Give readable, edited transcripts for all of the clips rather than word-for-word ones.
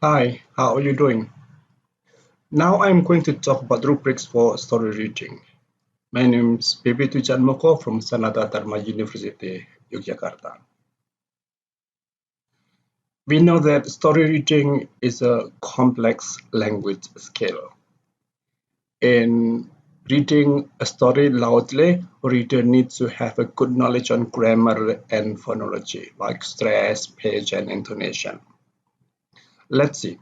Hi, how are you doing? Now I'm going to talk about rubrics for story reading. My name is Baby Tujanmoko from Sanata Dharma University, Yogyakarta. We know that story reading is a complex language skill. In reading a story loudly, reader needs to have a good knowledge on grammar and phonology, like stress, pitch, and intonation. Let's see.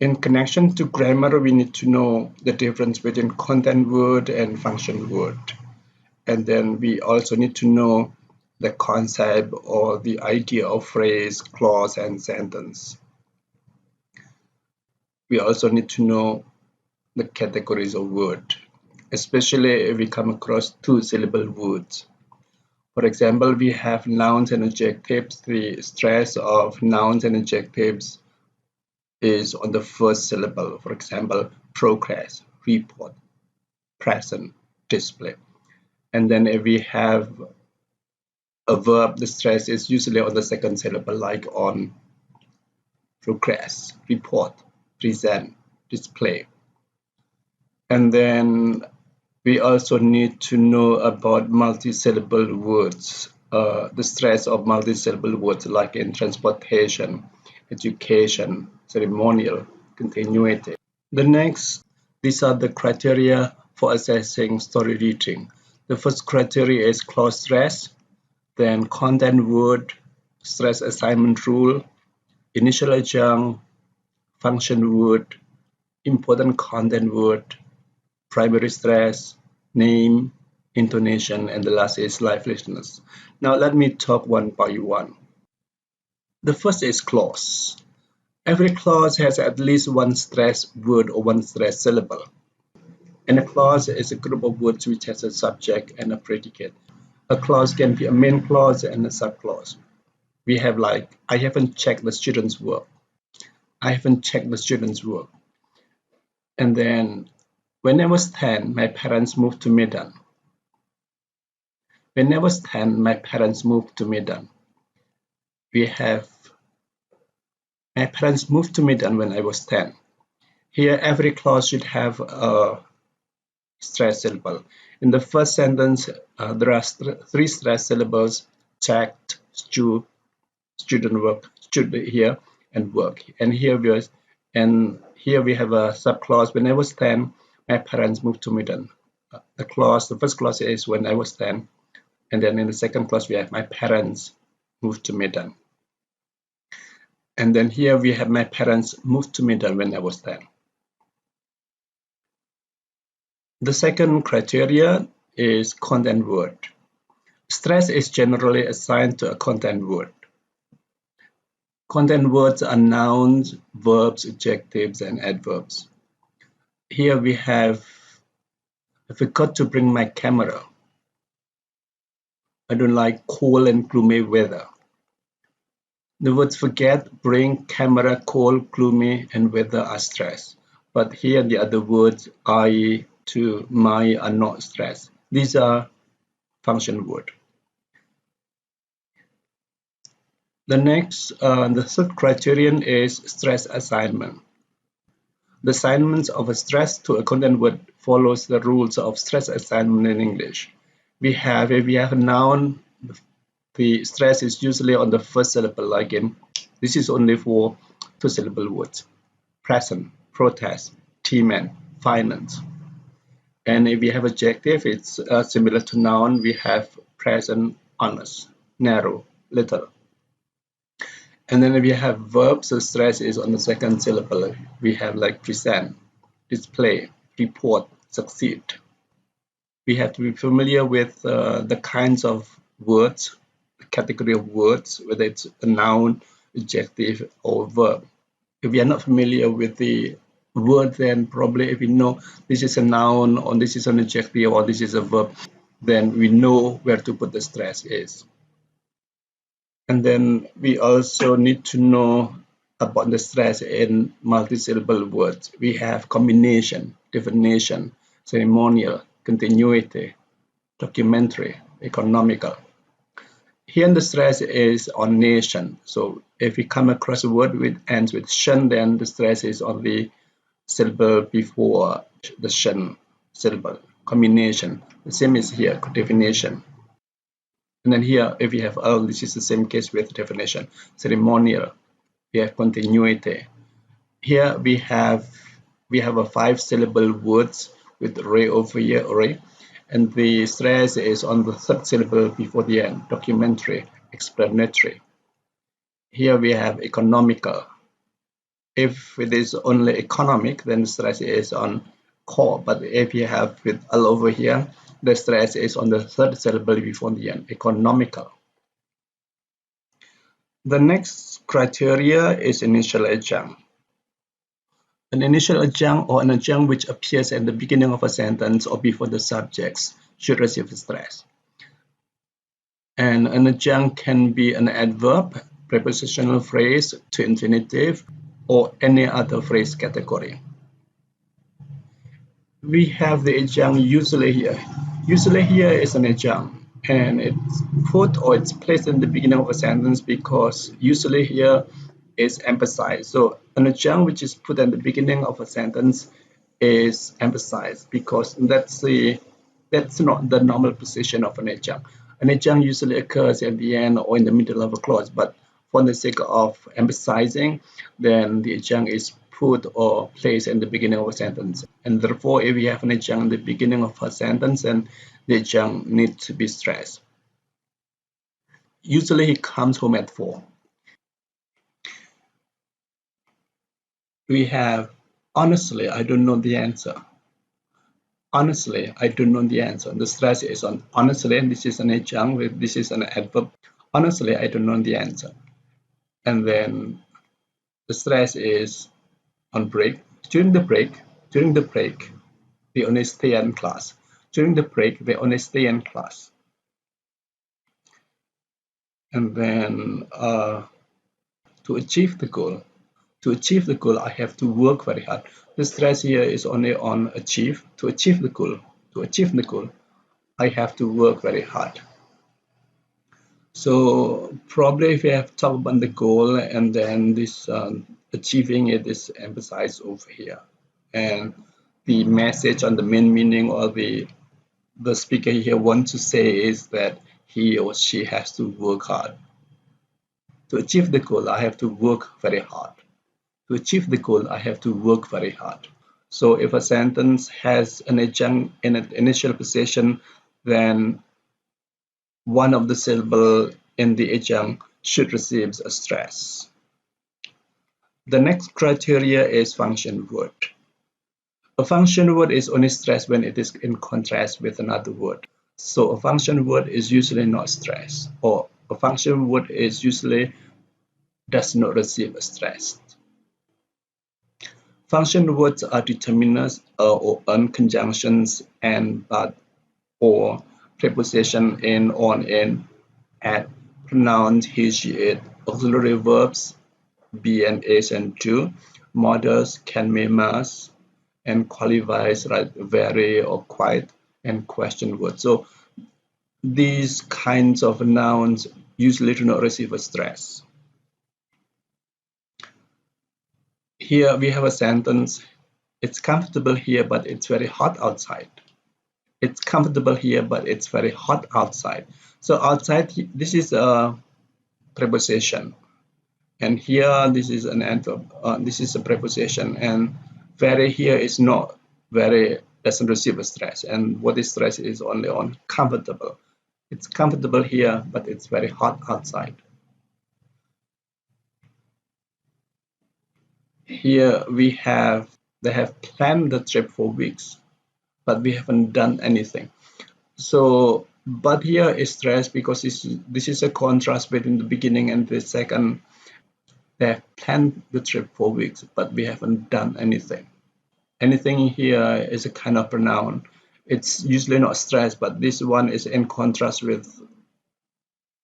In connection to grammar, we need to know the difference between content word and function word. And then we also need to know the concept or the idea of phrase, clause, and sentence. We also need to know the categories of word, especially if we come across two-syllable words. For example, we have nouns and adjectives. The stress of nouns and adjectives is on the first syllable. For example, progress, report, present, display. And then if we have a verb, the stress is usually on the second syllable, like on, progress, report, present, display. And then we also need to know about multi-syllable words, the stress of multi-syllable words like in transportation, education, ceremonial, continuity. These are the criteria for assessing story reading. The first criteria is clause stress, then content word, stress assignment rule, initial adjunct, function word, important content word, primary stress, name, intonation, and the last is liveliness. Now let me talk one by one. The first is clause. Every clause has at least one stress word or one stress syllable. And a clause is a group of words which has a subject and a predicate. A clause can be a main clause and a subclause. We have like, I haven't checked the student's work. I haven't checked the student's work. And then when I was 10, my parents moved to Medan. When I was 10, my parents moved to Medan. We have, my parents moved to Medan when I was 10. Here, every clause should have a stress syllable. In the first sentence, there are three stress syllables: checked, student work, student here, and work. And here we have a subclause. When I was 10, my parents moved to Medan. The first clause is when I was 10, and then in the second clause we have my parents moved to Medan. And then here we have my parents moved to Medan when I was 10. The second criteria is content word. Stress is generally assigned to a content word. Content words are nouns, verbs, adjectives, and adverbs. Here we have, I forgot to bring my camera. I don't like cold and gloomy weather. The words forget, bring, camera, cold, gloomy, and weather are stress. But here the other words, I, to, my are not stress. These are function words. The third criterion is stress assignment. The assignment of a stress to a content word follows the rules of stress assignment in English. If we have a noun, the stress is usually on the first syllable, like in, this is only for two-syllable words: present, protest, team, and finance. And if we have adjective, it's similar to noun. We have present, honest, narrow, little. And then if we have verbs, the stress is on the second syllable. We have like present, display, report, succeed. We have to be familiar with the kinds of words, the category of words, whether it's a noun, adjective, or verb. If we are not familiar with the word, then probably if we know this is a noun, or this is an adjective, or this is a verb, then we know where to put the stress is. And then we also need to know about the stress in multi-syllable words. We have combination, definition, ceremonial, continuity, documentary, economical. Here the stress is on nation. So if we come across a word which ends with shun, then the stress is on the syllable before the shun syllable. Combination. The same is here, definition. And then here, if we have this is the same case with definition. Ceremonial. We have continuity. Here we have a 5-syllable words with array over here, array, and the stress is on the 3rd syllable before the end. Documentary, explanatory. Here we have economical. If it is only economic, then the stress is on core. But if you have with all over here, the stress is on the 3rd syllable before the end. Economical. The next criteria is initial adjunct. An initial adjunct or an adjunct which appears at the beginning of a sentence or before the subjects should receive stress. And an adjunct can be an adverb, prepositional phrase to infinitive, or any other phrase category. We have the adjunct usually here. Usually here is an adjunct, and it's put or it's placed in the beginning of a sentence because usually here is emphasized. So an adjunct which is put at the beginning of a sentence is emphasized because that's not the normal position of an adjunct. An adjunct usually occurs at the end or in the middle of a clause, but for the sake of emphasizing, then the adjunct is put or placed in the beginning of a sentence. And therefore, if we have an adjunct in the beginning of a sentence, then the adjunct needs to be stressed. Usually he comes home at 4. We have, honestly, I don't know the answer. Honestly, I don't know the answer. The stress is on honestly, and this is an adjunct, this is an adverb. Honestly, I don't know the answer. And then the stress is on break. During the break, they only stay in class. During the break, they only stay in class. And then to achieve the goal, I have to work very hard. The stress here is only on achieve. To achieve the goal, I have to work very hard. So probably if we have talked about the goal and then this achieving it is emphasized over here, and the message on the main meaning or the speaker here wants to say is that he or she has to work hard. To achieve the goal, I have to work very hard. To achieve the goal, I have to work very hard. So if a sentence has an adjunct in an initial position, then one of the syllable in the adjunct should receive a stress. The next criteria is function word. A function word is only stressed when it is in contrast with another word. So a function word is usually not stressed, or a function word is usually does not receive a stress. Function words are determiners or on conjunctions and but or preposition in, on, in, at, pronouns he, she, it, auxiliary verbs be and is and do, models can, may, must, and qualifies like very or quite, and question words. So these kinds of nouns usually do not receive a stress. Here we have a sentence, it's comfortable here but it's very hot outside. It's comfortable here but it's very hot outside. So outside, this is a preposition, and here this is an adverb, this is a preposition, and very here is not very, doesn't receive a stress, and what is stress is only on comfortable. It's comfortable here but it's very hot outside. Here we have, they have planned the trip for weeks but we haven't done anything. So but here is stress because this is a contrast between the beginning and the second. They have planned the trip for weeks, but we haven't done anything. Anything here is a kind of pronoun. It's usually not stress, but this one is in contrast with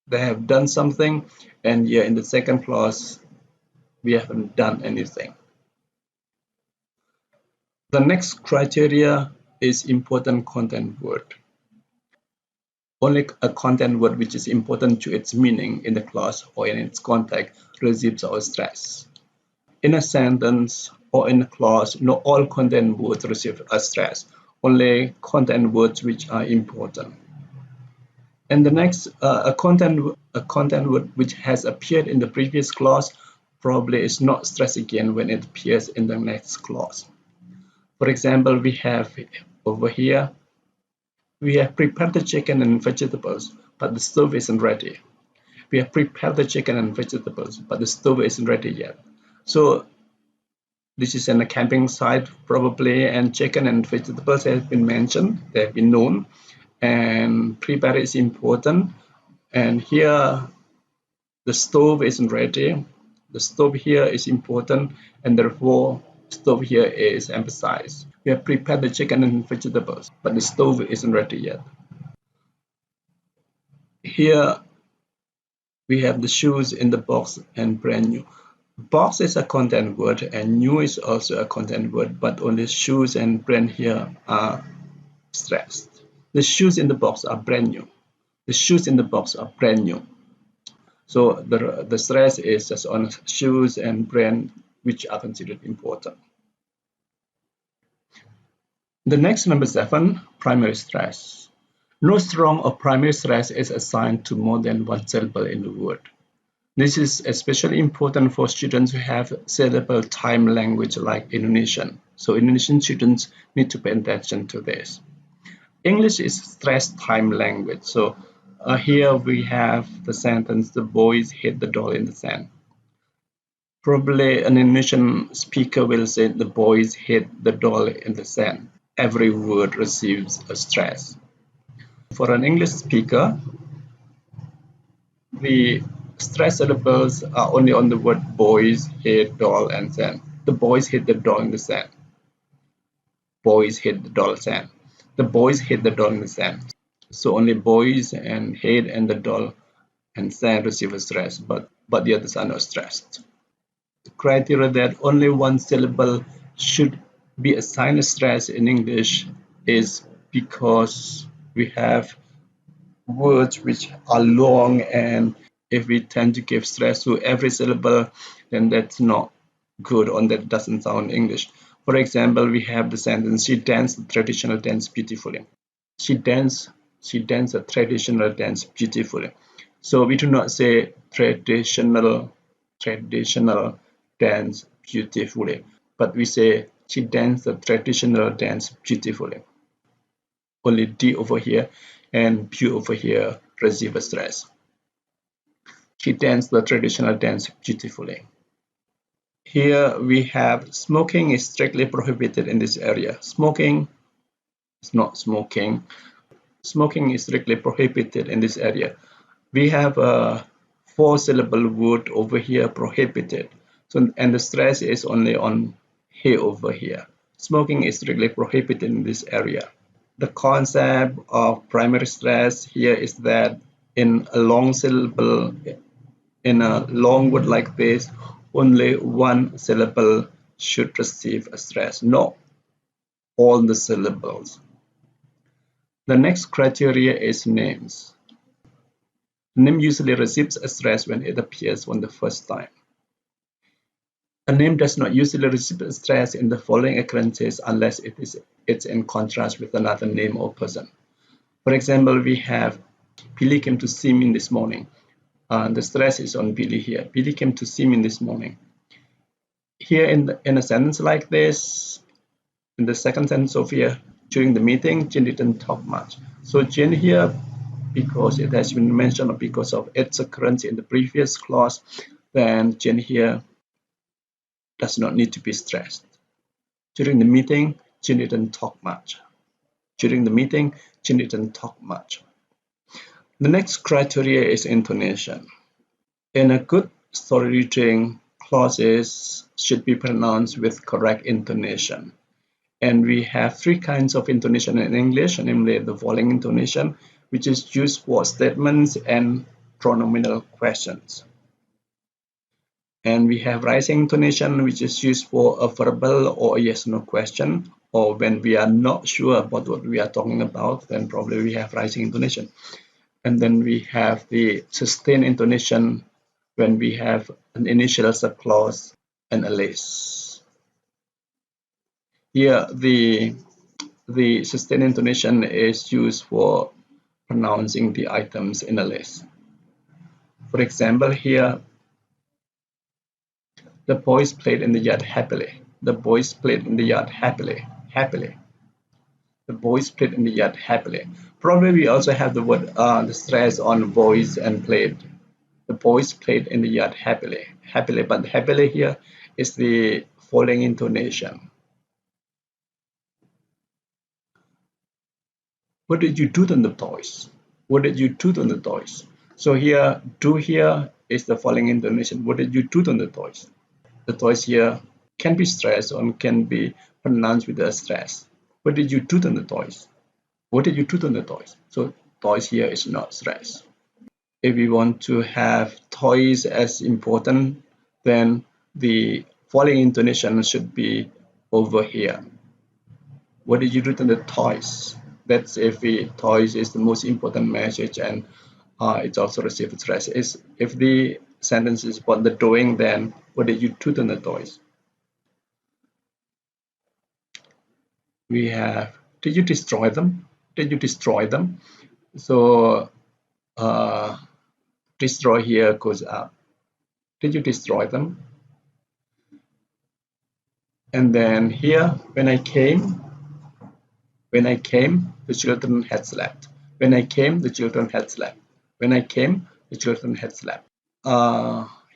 they have done something, and here in the second clause, we haven't done anything. The next criteria is important content word. Only a content word which is important to its meaning in the clause or in its context receives our stress. In a sentence or in a clause, not all content words receive a stress, only content words which are important. And the next, a content word which has appeared in the previous clause probably is not stressed again when it appears in the next clause. For example, we have over here, we have prepared the chicken and vegetables, but the stove isn't ready. We have prepared the chicken and vegetables, but the stove isn't ready yet. So this is in a camping site probably, and chicken and vegetables have been mentioned, they have been known, and prepare is important. And here the stove isn't ready. The stove here is important, and therefore stove here is emphasized. We have prepared the chicken and vegetables, but the stove isn't ready yet. Here we have the shoes in the box and brand new. Box is a content word and new is also a content word, but only shoes and brand here are stressed. The shoes in the box are brand new. The shoes in the box are brand new. So the stress is just on shoes and brand which are considered important. The next, number 7, primary stress. No strong or primary stress is assigned to more than one syllable in the word. This is especially important for students who have syllable time language like Indonesian. So Indonesian students need to pay attention to this. English is stress time language. So here we have the sentence, the boys hit the doll in the sand. Probably an Indonesian speaker will say the boys hit the doll in the sand. Every word receives a stress. For an English speaker, the stress syllables are only on the word boys, hit, doll, and sand. The boys hit the doll in the sand. Boys hit the doll sand. The boys hit the doll in the sand. So only boys and hit and the doll and sand receive a stress, but the others are not stressed. The criteria that only one syllable should be assigned a stress in English is because we have words which are long, and if we tend to give stress to every syllable, then that's not good, or that doesn't sound English. For example, we have the sentence, she danced the traditional dance beautifully. She danced a traditional dance beautifully. So we do not say traditional dance beautifully, but we say she danced the traditional dance beautifully. Only D over here and P over here receive a stress. She danced the traditional dance beautifully. Here we have smoking is strictly prohibited in this area. Smoking is not smoking. Smoking is strictly prohibited in this area. We have a 4-syllable word over here, prohibited. So, and the stress is only on he over here. Smoking is strictly prohibited in this area. The concept of primary stress here is that in a long syllable, in a long word like this, only one syllable should receive a stress, not all the syllables. The next criteria is names. Name usually receives a stress when it appears for the first time. A name does not usually receive a stress in the following occurrences unless it's in contrast with another name or person. For example, we have Billy came to see me this morning. The stress is on Billy here. Billy came to see me this morning. Here in a sentence like this, in the second sentence of here, during the meeting, Jane didn't talk much. So Jane here, because it has been mentioned because of its occurrence in the previous clause, then Jane here does not need to be stressed. During the meeting, Jane didn't talk much. During the meeting, Jane didn't talk much. The next criteria is intonation. In a good storytelling, clauses should be pronounced with correct intonation. And we have 3 kinds of intonation in English, namely the vowel intonation, which is used for statements and pronominal questions. And we have rising intonation, which is used for a verbal or a yes/no question, or when we are not sure about what we are talking about, then probably we have rising intonation. And then we have the sustained intonation when we have an initial subclause and a list. Here, the sustained intonation is used for pronouncing the items in a list. For example, here, the boys played in the yard happily. The boys played in the yard happily. Happily. The boys played in the yard happily. Probably we also have the word the stress on boys and played. The boys played in the yard happily. Happily, but happily here is the falling intonation. What did you do to the toys? What did you do to the toys? So here, do here is the falling intonation. What did you do to the toys? The toys here can be stressed or can be pronounced with a stress. What did you do to the toys? What did you do to the toys? So toys here is not stress. If we want to have toys as important, then the falling intonation should be over here. What did you do to the toys? That's if the toys is the most important message and it's also received stress. Is if the sentence is about the doing, then what did you do to the toys? We have, did you destroy them? Did you destroy them? So destroy here goes up. Did you destroy them? And then here, when I came, the children had slept. When I came, the children had slept. When I came, the children had slept.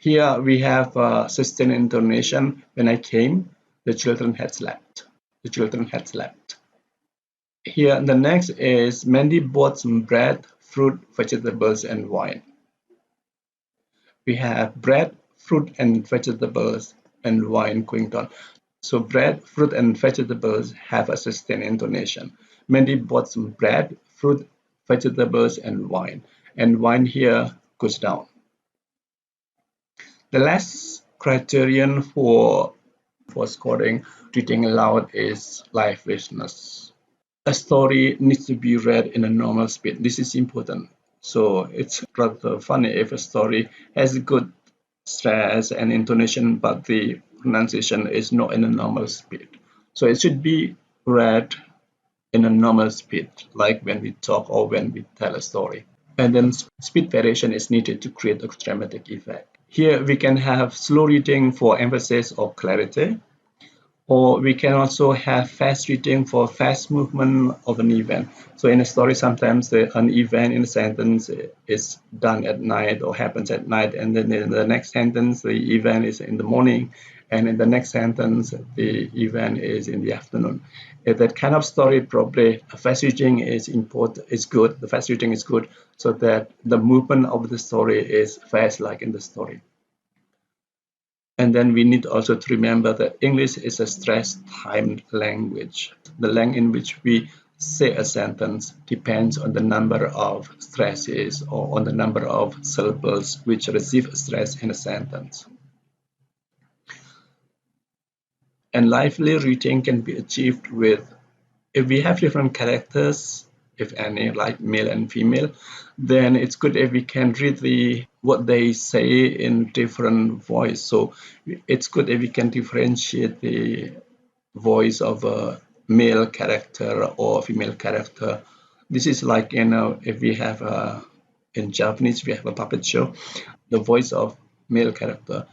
Here we have sustained intonation. When I came, the children had slept. The children had slept. Here, the next is Mandy bought some bread, fruit, vegetables, and wine. We have bread, fruit, and vegetables, and wine going down. So bread, fruit, and vegetables have a sustained intonation. Mandy bought some bread, fruit, vegetables, and wine. And wine here goes down. The last criterion for scoring reading aloud is liveliness. A story needs to be read in a normal speed. This is important. So it's rather funny if a story has a good stress and intonation, but the pronunciation is not in a normal speed. So it should be read in a normal speed, like when we talk or when we tell a story. And then speed variation is needed to create a dramatic effect. Here we can have slow reading for emphasis or clarity, or we can also have fast reading for fast movement of an event. So in a story, sometimes an event in a sentence is done at night or happens at night, and then in the next sentence, the event is in the morning, and in the next sentence, the event is in the afternoon. If that kind of story, probably fast reading is important, is good. The fast reading is good so that the movement of the story is fast, like in the story. And then we need also to remember that English is a stress-timed language. The length in which we say a sentence depends on the number of stresses or on the number of syllables which receive stress in a sentence. And lively reading can be achieved with, if we have different characters, if any, like male and female, then it's good if we can read what they say in different voice. So it's good if we can differentiate the voice of a male character or female character. This is like, if we have in Japanese, we have a puppet show. The voice of male character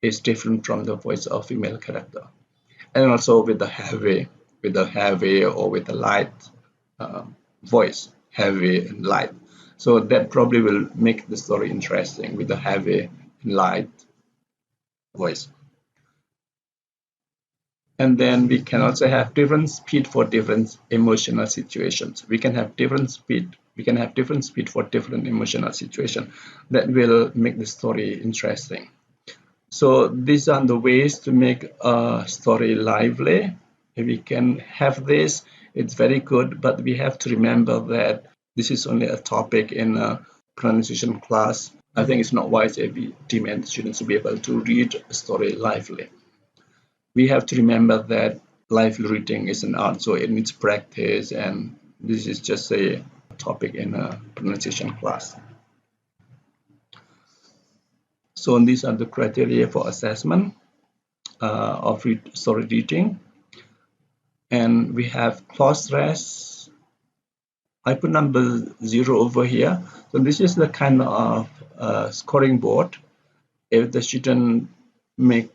is different from the voice of female character. And also with the heavy or with the light voice, heavy and light. So that probably will make the story interesting with the heavy and light voice. And then we can also have different speed for different emotional situations. We can have different speed. We can have different speed for different emotional situations. That will make the story interesting. So these are the ways to make a story lively. If we can have this, it's very good, but we have to remember that this is only a topic in a pronunciation class. I think it's not wise if we demand students to be able to read a story lively. We have to remember that lively reading is an art, so it needs practice, and this is just a topic in a pronunciation class. So these are the criteria for assessment of story reading. And we have clause rest. I put number 0 over here. So this is the kind of scoring board. If the student if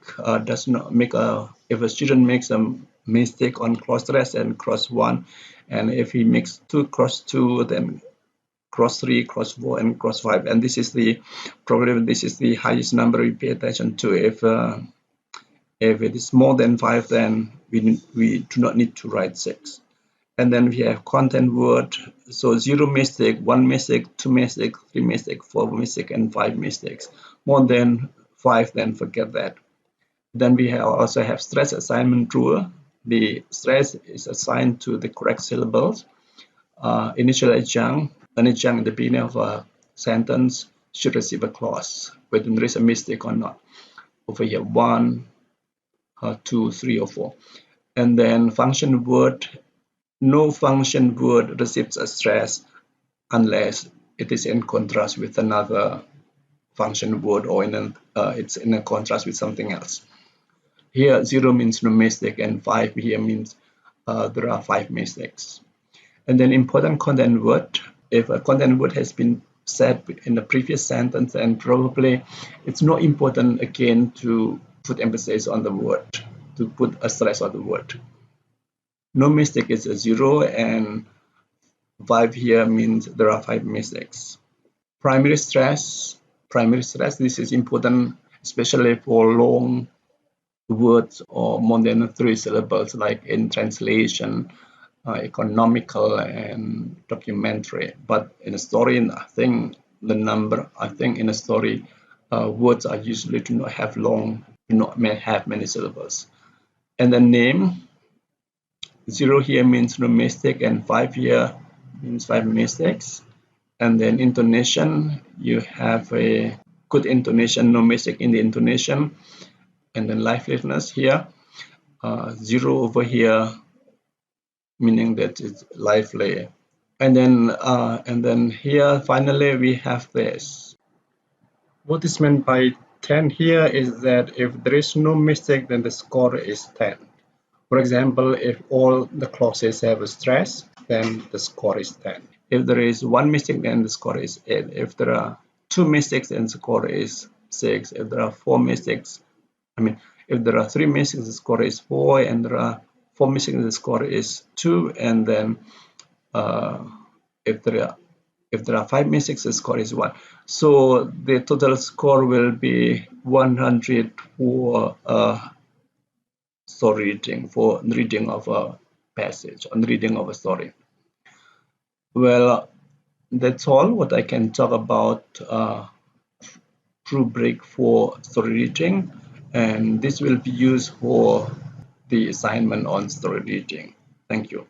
a student makes a mistake on cross rest and cross 1, and if he makes 2 cross 2, then cross 3, cross 4, and cross 5, and this is the highest number we pay attention to. If it is more than 5, then we do not need to write 6. And then we have content word. So 0 mistake, 1 mistake, 2 mistake, 3 mistake, 4 mistake, and 5 mistakes. More than 5, then forget that. Then we also have stress assignment rule. The stress is assigned to the correct syllables. Initial adjunct, an adjunct at the beginning of a sentence should receive a clause, whether there is a mistake or not. Over here, 1, 2, 3, or 4. And then function word. No function word receives a stress unless it is in contrast with another function word, or it's in a contrast with something else. Here 0 means no mistake, and 5 here means there are 5 mistakes. And then important content word. If a content word has been said in the previous sentence, then probably it's not important again to put emphasis on the word, to put a stress on the word. No mistake is a 0, and 5 here means there are 5 mistakes. Primary stress, this is important, especially for long words or more than 3 syllables, like in translation, economical, and documentary. But in a story, I think in a story, words are usually do not have many syllables. And the name, 0 here means no mistake, and 5 here means 5 mistakes. And then intonation, you have a good intonation, no mistake in the intonation. And then liveliness here, 0 over here, meaning that it's lively. And then here finally we have this. What is meant by 10 here is that if there is no mistake, then the score is 10. For example, if all the clauses have a stress, then the score is 10. If there is 1 mistake, then the score is 8. If there are 2 mistakes, then the score is 6. If there are 4 mistakes, if there are 3 mistakes, the score is 4, and there are 4 mistakes, the score is 2, and then if there are 5 mistakes, the score is 1. So the total score will be 100 for story reading, for reading of a passage, on reading of a story. Well, that's all what I can talk about rubric for story reading, and this will be used for the assignment on story reading. Thank you.